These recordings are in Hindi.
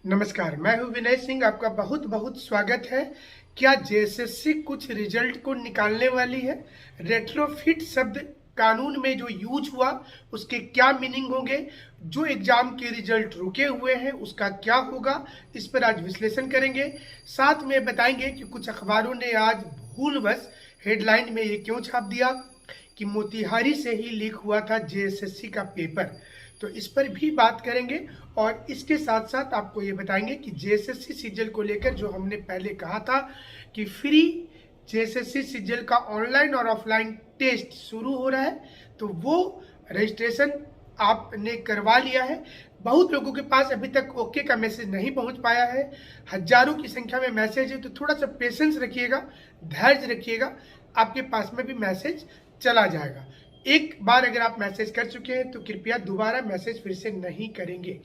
नमस्कार, मैं हूं विनय सिंह। आपका बहुत बहुत स्वागत है। क्या जेएसएससी कुछ रिजल्ट को निकालने वाली है? रेट्रोफिट शब्द कानून में जो यूज हुआ उसके क्या मीनिंग होंगे? जो एग्जाम के रिजल्ट रुके हुए हैं उसका क्या होगा? इस पर आज विश्लेषण करेंगे। साथ में बताएंगे कि कुछ अखबारों ने आज भूलवश हेडलाइन में ये क्यों छाप दिया कि मोतिहारी से ही लीक हुआ था जेएसएससी का पेपर। तो इस पर भी बात करेंगे और इसके साथ साथ आपको ये बताएंगे कि जेएसएससी सीजीएल को लेकर जो हमने पहले कहा था कि फ्री जेएसएससी सीजीएल का ऑनलाइन और ऑफलाइन टेस्ट शुरू हो रहा है, तो वो रजिस्ट्रेशन आपने करवा लिया है। बहुत लोगों के पास अभी तक ओके का मैसेज नहीं पहुंच पाया है, हजारों की संख्या में मैसेज है, तो थोड़ा सा पेशेंस रखिएगा, धैर्य रखिएगा, आपके पास में भी मैसेज चला जाएगा। एक बार अगर आप मैसेज कर चुके हैं तो कृपया दोबारा मैसेज फिर से नहीं करेंगे।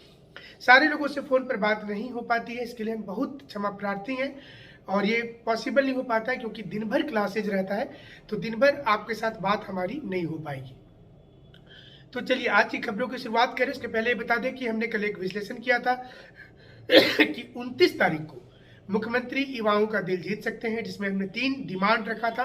सारे लोगों से फोन पर बात नहीं हो पाती है, इसके लिए हम बहुत क्षमा प्रार्थी हैं और ये पॉसिबल नहीं हो पाता है क्योंकि दिन भर क्लासेज रहता है, तो दिन भर आपके साथ बात हमारी नहीं हो पाएगी। तो चलिए आज की खबरों की शुरुआत करें। इसके पहले बता दें कि हमने कल एक विश्लेषण किया था कि 29 तारीख को मुख्यमंत्री युवाओं का दिल जीत सकते हैं, जिसमें हमने 3 डिमांड रखा था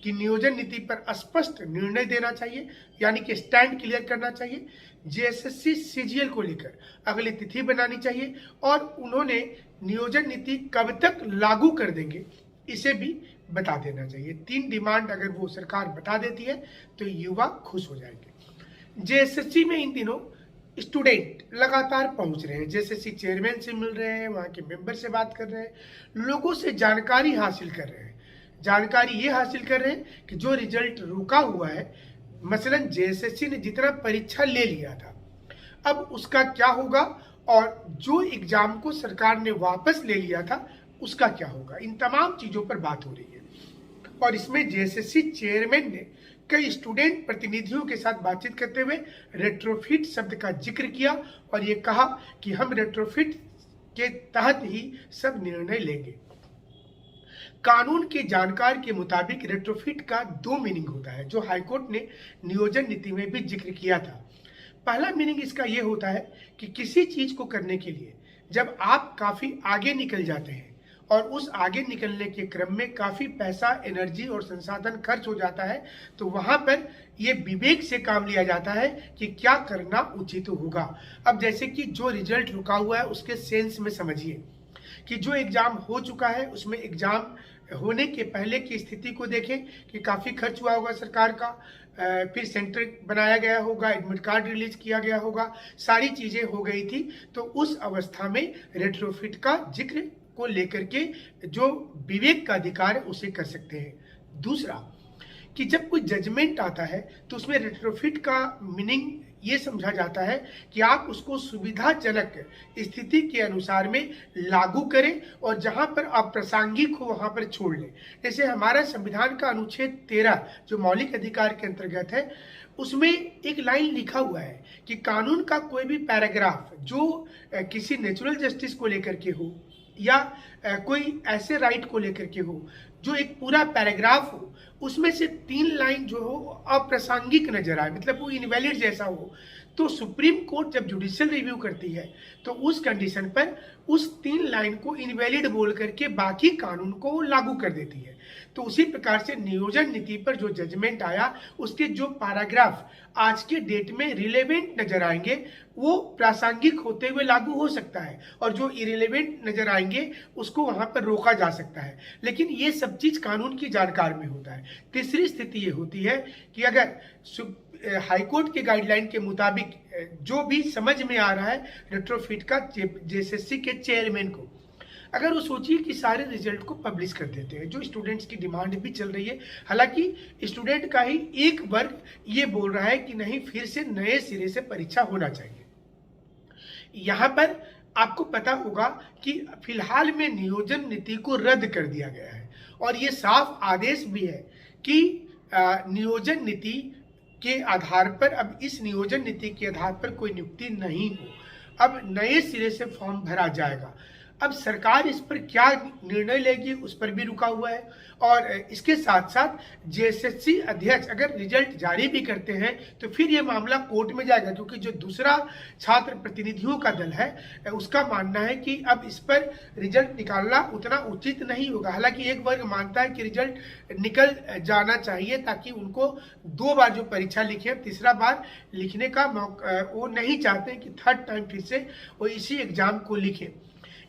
कि नियोजन नीति पर स्पष्ट निर्णय देना चाहिए, यानी कि स्टैंड क्लियर करना चाहिए, जेएसएससी सीजीएल को लेकर अगली तिथि बनानी चाहिए और उन्होंने नियोजन नीति कब तक लागू कर देंगे इसे भी बता देना चाहिए। 3 डिमांड अगर वो सरकार बता देती है तो युवा खुश हो जाएंगे। जेएसएससी में इन दिनों स्टूडेंट लगातार पहुंच रहे हैं, जेएसएससी चेयरमैन से मिल रहे हैं, वहाँ के मेंबर से बात कर रहे हैं, लोगों से जानकारी हासिल कर रहे हैं। जानकारी ये हासिल कर रहे हैं कि जो रिजल्ट रुका हुआ है, मसलन जेएसएससी ने जितना परीक्षा ले लिया था अब उसका क्या होगा, और जो एग्जाम को सरकार ने वापस ले लिया था उसका क्या होगा, इन तमाम चीजों पर बात हो रही है। और इसमें जेएसएससी चेयरमैन ने कई स्टूडेंट प्रतिनिधियों के साथ बातचीत करते हुए रेट्रोफिट शब्द का जिक्र किया और ये कहा कि हम रेट्रोफिट के तहत ही सब निर्णय लेंगे। कानून के जानकार के मुताबिक रेट्रोफिट का 2 मीनिंग होता है, जो हाईकोर्ट ने नियोजन नीति में भी जिक्र किया था। पहला मीनिंग इसका यह होता है कि किसी चीज को करने के लिए जब आप काफी आगे निकल जाते हैं और उस आगे निकलने के क्रम में काफी पैसा, एनर्जी और संसाधन खर्च हो जाता है, तो वहां पर यह विवेक से काम लिया जाता है कि क्या करना उचित होगा। अब जैसे कि जो रिजल्ट रुका हुआ है उसके सेंस में समझिए कि जो एग्जाम हो चुका है उसमें एग्जाम होने के पहले की स्थिति को देखें कि काफी खर्च हुआ होगा सरकार का, फिर सेंटर बनाया गया होगा, एडमिट कार्ड रिलीज किया गया होगा, सारी चीजें हो गई थी, तो उस अवस्था में रेट्रोफिट का जिक्र को लेकर के जो विवेक का अधिकार है उसे कर सकते हैं। दूसरा कि जब कोई जजमेंट आता है तो उसमें रेट्रोफिट का मीनिंग ये समझा जाता है कि आप उसको सुविधाजनक स्थिति के अनुसार में लागू करें और जहां पर अप्रासंगिक हो वहां पर छोड़ लें। जैसे हमारा संविधान का अनुच्छेद 13 जो मौलिक अधिकार के अंतर्गत है, उसमें एक लाइन लिखा हुआ है कि कानून का कोई भी पैराग्राफ जो किसी नेचुरल जस्टिस को लेकर के हो या कोई ऐसे राइट को लेकर के हो, जो एक पूरा पैराग्राफ हो, उसमें से 3 लाइन जो हो अप्रासंगिक नजर आए, मतलब वो इनवैलिड जैसा हो, तो सुप्रीम कोर्ट जब जुडिशियल रिव्यू करती है तो उस कंडीशन पर उस 3 लाइन को इनवैलिड बोल करके बाकी कानून को वो लागू कर देती है। तो उसी प्रकार से नियोजन नीति पर जो जजमेंट आया उसके जो पैराग्राफ आज के डेट में रिलेवेंट नजर आएंगे वो प्रासंगिक होते हुए लागू हो सकता है और जो इरिलेवेंट नजर आएंगे उसको वहां पर रोका जा सकता है, लेकिन ये सब चीज कानून की जानकार में होता है। तीसरी स्थिति ये होती है कि अगर हाईकोर्ट के गाइडलाइन के मुताबिक जो भी समझ में आ रहा है रेट्रोफिट का जेएसएससी के चेयरमैन को, अगर वो सोचिए कि सारे रिजल्ट को पब्लिश कर देते हैं, जो स्टूडेंट्स की डिमांड भी चल रही है, हालांकि स्टूडेंट का ही एक वर्ग ये बोल रहा है कि नहीं, फिर से नए सिरे से परीक्षा होना चाहिए। यहाँ पर आपको पता होगा कि फिलहाल में नियोजन नीति को रद्द कर दिया गया है और ये साफ आदेश भी है कि नियोजन नीति के आधार पर, अब इस नियोजन नीति के आधार पर कोई नियुक्ति नहीं हो, अब नए सिरे से फॉर्म भरा जाएगा। अब सरकार इस पर क्या निर्णय लेगी उस पर भी रुका हुआ है। और इसके साथ साथ जेएसएससी अध्यक्ष अगर रिजल्ट जारी भी करते हैं तो फिर ये मामला कोर्ट में जाएगा, क्योंकि जो दूसरा छात्र प्रतिनिधियों का दल है उसका मानना है कि अब इस पर रिजल्ट निकालना उतना उचित नहीं होगा। हालांकि एक वर्ग मानता है कि रिजल्ट निकल जाना चाहिए ताकि उनको 2 बार जो परीक्षा लिखे, तीसरा बार लिखने का मौका वो नहीं चाहते कि थर्ड टाइम फिर से वो इसी एग्जाम को लिखे।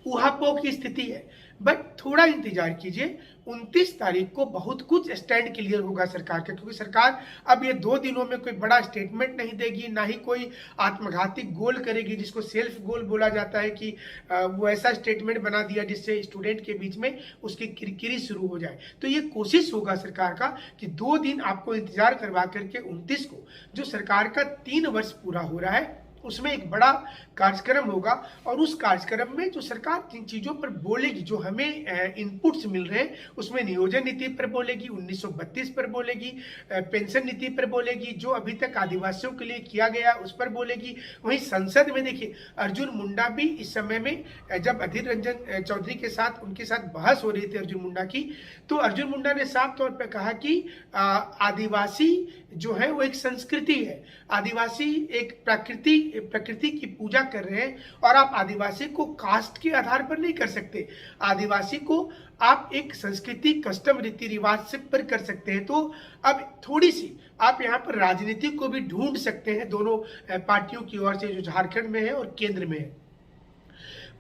ऊहापोह की स्थिति है, बट थोड़ा इंतजार कीजिए। 29 तारीख को बहुत कुछ स्टैंड क्लियर होगा सरकार का, क्योंकि सरकार अब ये 2 दिनों में कोई बड़ा स्टेटमेंट नहीं देगी, ना ही कोई आत्मघाती गोल करेगी जिसको सेल्फ गोल बोला जाता है कि वो ऐसा स्टेटमेंट बना दिया जिससे स्टूडेंट के बीच में उसकी किरकिरी शुरू हो जाए। तो ये कोशिश होगा सरकार का कि 2 दिन आपको इंतजार करवा करके 29 को जो सरकार का 3 वर्ष पूरा हो रहा है उसमें एक बड़ा कार्यक्रम होगा, और उस कार्यक्रम में जो सरकार जिन चीज़ों पर बोलेगी, जो हमें इनपुट्स मिल रहे हैं, उसमें नियोजन नीति पर बोलेगी, 1932 पर बोलेगी, पेंशन नीति पर बोलेगी, जो अभी तक आदिवासियों के लिए किया गया उस पर बोलेगी। वहीं संसद में देखिए अर्जुन मुंडा भी इस समय में, जब अधीर रंजन चौधरी के साथ उनके साथ बहस हो रही थी अर्जुन मुंडा की, तो अर्जुन मुंडा ने साफ तौर पर कहा कि आदिवासी जो है वो एक संस्कृति है, आदिवासी एक प्रकृति की पूजा कर रहे हैं, और आप आदिवासी को कास्ट के आधार पर नहीं कर सकते। आदिवासी को आप एक संस्कृति, कस्टम, रीति रिवाज से पर कर सकते हैं। तो अब थोड़ी सी आप यहाँ पर राजनीति को भी ढूंढ सकते हैं दोनों पार्टियों की ओर से, जो झारखंड में है और केंद्र में है।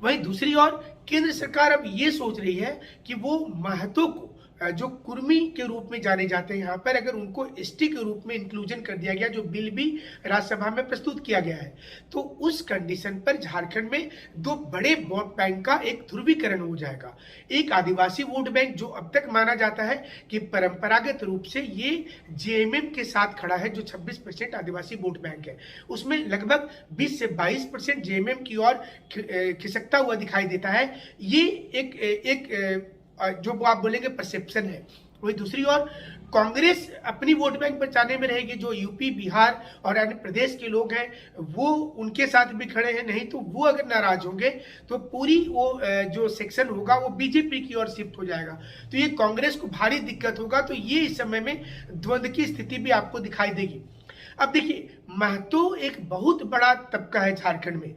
वहीं दूसरी ओर केंद्र सरकार अब ये सोच रही है कि वो महतो को, जो कुर्मी के रूप में जाने जाते हैं यहाँ पर, अगर उनको एसटी के रूप में इंक्लूजन कर दिया गया, जो बिल भी राज्यसभा में प्रस्तुत किया गया है, तो उस कंडीशन पर झारखंड में 2 बड़े वोट बैंक का एक ध्रुवीकरण हो जाएगा। एक आदिवासी वोट बैंक, जो अब तक माना जाता है कि परंपरागत रूप से ये जेएमएम के साथ खड़ा है, जो 26% आदिवासी वोट बैंक है, उसमें लगभग 20 से 22% जेएमएम की ओर खिसकता हुआ दिखाई देता है। ये एक जो आप बोलेंगे परसेप्शन है। वही दूसरी ओर कांग्रेस अपनी वोट बैंक बचाने में रहेगी, जो यूपी, बिहार और अन्य प्रदेश के लोग हैं वो उनके साथ भी खड़े हैं, नहीं तो वो अगर नाराज होंगे तो पूरी वो जो सेक्शन होगा वो बीजेपी की ओर शिफ्ट हो जाएगा। तो ये कांग्रेस को भारी दिक्कत होगा। तो ये इस समय में द्वंद्व की स्थिति भी आपको दिखाई देगी। अब देखिए महतो एक बहुत बड़ा तबका है झारखंड में,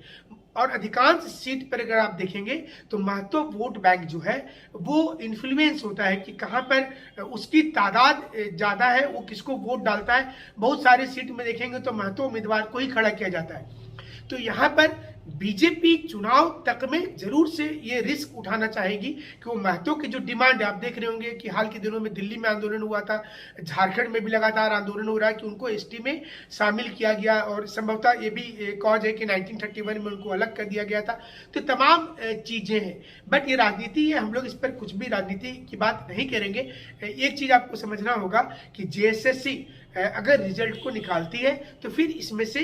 और अधिकांश सीट पर अगर आप देखेंगे तो महतो वोट बैंक जो है वो इन्फ्लुएंस होता है कि कहां पर उसकी तादाद ज्यादा है, वो किसको वोट डालता है। बहुत सारे सीट में देखेंगे तो महतो उम्मीदवार को ही खड़ा किया जाता है। तो यहाँ पर बीजेपी चुनाव तक में जरूर से ये रिस्क उठाना चाहेगी कि वो महतो की जो डिमांड है, आप देख रहे होंगे कि हाल के दिनों में दिल्ली में आंदोलन हुआ था, झारखंड में भी लगातार आंदोलन हो रहा है कि उनको एसटी में शामिल किया गया, और संभवतः ये भी कॉज है कि 1931 में उनको अलग कर दिया गया था। तो तमाम चीजें हैं, बट ये राजनीति है, हम लोग इस पर कुछ भी राजनीति की बात नहीं करेंगे। एक चीज आपको समझना होगा कि जेएसएससी अगर रिजल्ट को निकालती है तो फिर इसमें से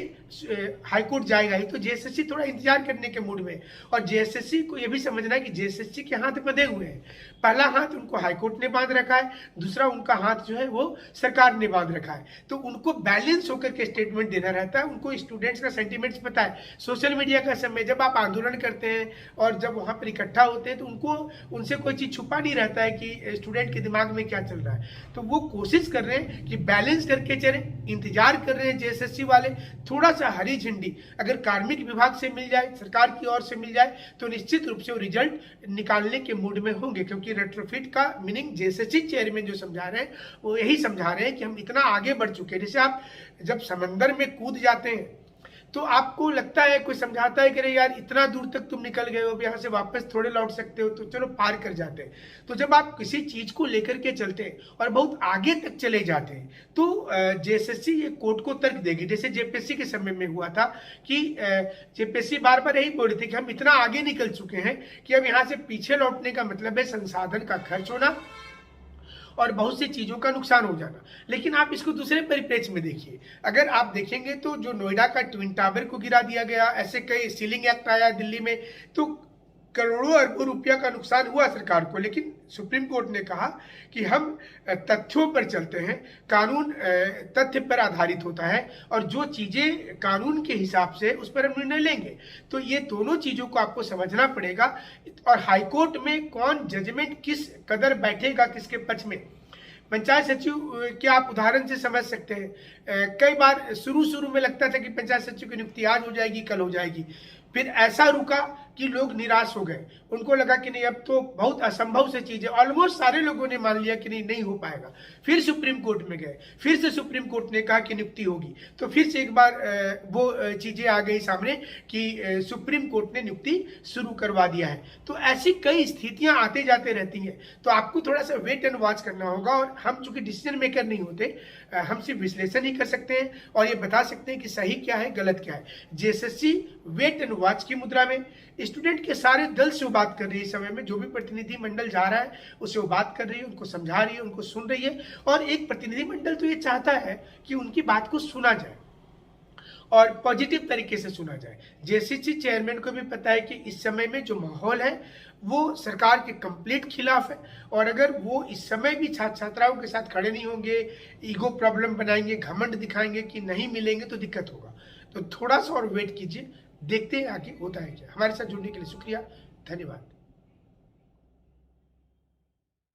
हाईकोर्ट जाएगा ही, तो जेएसएससी थोड़ा इंतजार करने के मूड में। और जेएसएससी को यह भी समझना है कि जेएसएससी के हाथ बंधे हुए हैं। पहला हाथ उनको हाईकोर्ट ने बांध रखा है, दूसरा उनका हाथ जो है वो सरकार ने बांध रखा है। तो उनको बैलेंस होकर के स्टेटमेंट देना रहता है। उनको स्टूडेंट्स का सेंटिमेंट्स पता है। सोशल मीडिया का समय, जब आप आंदोलन करते हैं और जब वहां पर इकट्ठा होते हैं तो उनको उनसे कोई चीज छुपा नहीं रहता है कि स्टूडेंट के दिमाग में क्या चल रहा है। तो वो कोशिश कर रहे हैं कि बैलेंस करके चले। इंतजार कर रहे हैं जेएसएससी वाले, थोड़ा सा हरी झंडी अगर कार्मिक विभाग से मिल जाए, सरकार की ओर से मिल जाए, तो निश्चित रूप से वो रिजल्ट निकालने के मूड में होंगे। क्योंकि रेट्रोफिट का मीनिंग जेएसएससी चेयरमैन जो समझा रहे हैं वो यही समझा रहे हैं कि हम इतना आगे बढ़ चुके हैं। जैसे आप जब समंदर में कूद जाते हैं तो आपको लगता है, कोई समझाता है कि अरे यार इतना दूर तक तुम निकल गए हो, अब यहाँ से वापस थोड़े लौट सकते हो, तो चलो पार कर जाते हैं। तो जब आप किसी चीज को लेकर के चलते हैं और बहुत आगे तक चले जाते हैं तो जेएसएससी ये कोर्ट को तर्क देगी। जैसे जेपीएससी के समय में हुआ था कि जेपीएससी बार बार यही बोल रही थी कि हम इतना आगे निकल चुके हैं कि अब यहाँ से पीछे लौटने का मतलब है संसाधन का खर्च होना और बहुत सी चीजों का नुकसान हो जाना। लेकिन आप इसको दूसरे परिप्रेक्ष्य में देखिए। अगर आप देखेंगे तो जो नोएडा का ट्विन टावर को गिरा दिया गया, ऐसे कई सीलिंग एक्ट आया दिल्ली में, तो करोड़ों अरबों रुपया का नुकसान हुआ सरकार को, लेकिन सुप्रीम कोर्ट ने कहा कि हम तथ्यों पर चलते हैं, कानून तथ्य पर आधारित होता है और जो चीजें कानून के हिसाब से उस पर हम निर्णय लेंगे। तो ये दोनों चीजों को आपको समझना पड़ेगा। और हाईकोर्ट में कौन जजमेंट किस कदर बैठेगा किसके पक्ष में, पंचायत सचिव के आप उदाहरण से समझ सकते हैं। कई बार शुरू में लगता था कि पंचायत सचिव की नियुक्ति आज हो जाएगी कल हो जाएगी, फिर ऐसा रुका कि लोग निराश हो गए, उनको लगा कि नहीं अब तो बहुत असंभव से चीज है। ऑलमोस्ट सारे लोगों ने मान लिया कि नहीं हो पाएगा। फिर सुप्रीम कोर्ट में गए, फिर से सुप्रीम कोर्ट ने कहा कि नियुक्ति होगी, तो फिर से एक बार वो चीजें आ गई सामने कि सुप्रीम कोर्ट ने नियुक्ति शुरू करवा दिया है। तो ऐसी कई स्थितियां आते जाते रहती हैं, तो आपको थोड़ा सा वेट एंड वॉच करना होगा। और हम चूंकि डिसीजन मेकर नहीं होते, हम सिर्फ विश्लेषण ही कर सकते हैं और ये बता सकते हैं कि सही क्या है गलत क्या है। जेएसएससी वेट एंड वॉच की मुद्रा में स्टूडेंट के सारे दल से वो बात कर रही है। इस समय में जो भी प्रतिनिधि मंडल जा रहा है उससे वो बात कर रही है, उनको समझा रही है, उनको सुन रही है। और एक प्रतिनिधि मंडल तो ये चाहता है कि उनकी बात को सुना जाए और पॉजिटिव तरीके से सुना जाए। जेएसएससी चेयरमैन को भी पता है कि इस समय में जो माहौल है वो सरकार के कंप्लीट खिलाफ है, और अगर वो इस समय भी छात्र छात्राओं के साथ खड़े नहीं होंगे, ईगो प्रॉब्लम बनाएंगे, घमंड दिखाएंगे कि नहीं मिलेंगे, तो दिक्कत होगा। तो थोड़ा सा और वेट कीजिए, देखते हैं आगे होता है क्या। हमारे साथ जुड़ने के लिए शुक्रिया, धन्यवाद।